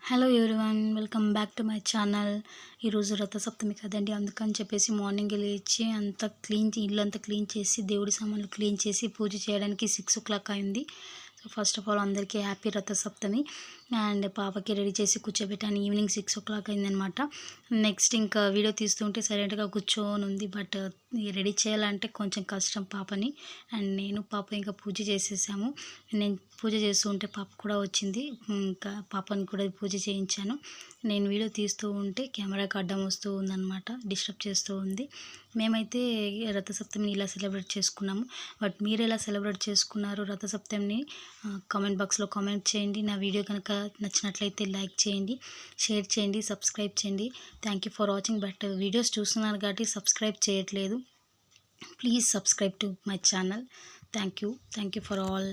Hello everyone, welcome back to my channel. ఈరోజు రథసప్తమి కదండి, అందుకని చెప్పేసి మార్నింగ్ లేచి అంతా ఇల్లంతా క్లీన్ చేసి దేవుడి సామాన్లు క్లీన్ చేసి పూజ చేయడానికి 6 o'clock అయింది. సో ఫస్ట్ ఆఫ్ ఆల్ అందరికీ హ్యాపీ రథసప్తమి. అండ్ పాపకి రెడీ చేసి కూర్చోబెట్టాను. ఈవినింగ్ 6 o'clock అయిందనమాట. నెక్స్ట్ ఇంకా వీడియో తీస్తుంటే సైలెంట్గా కూర్చొని ఉంది. బట్ రెడీ చేయాలంటే కొంచెం కష్టం పాపని. అండ్ నేను పాప ఇంకా పూజ చేసేసాము. నేను పూజ చేస్తూ ఉంటే పాప కూడా వచ్చింది. ఇంకా పాపని కూడా పూజ చేయించాను. నేను వీడియో తీస్తూ ఉంటే కెమెరాకి అడ్డం వస్తూ ఉందన్నమాట, డిస్టర్బ్ చేస్తూ ఉంది. మేమైతే రథసప్తమిని ఇలా సెలబ్రేట్ చేసుకున్నాము. బట్ మీరు ఎలా సెలబ్రేట్ చేసుకున్నారు రథసప్తమిని కామెంట్ బాక్స్లో కామెంట్ చేయండి. నా వీడియో కనుక నచ్చినట్లయితే లైక్ చేయండి, షేర్ చేయండి, సబ్స్క్రైబ్ చేయండి. Thank you for watching. But videos చూస్తున్నారు కాబట్టి సబ్స్క్రైబ్ చేయట్లేదు. Please subscribe to my channel. Thank you for all.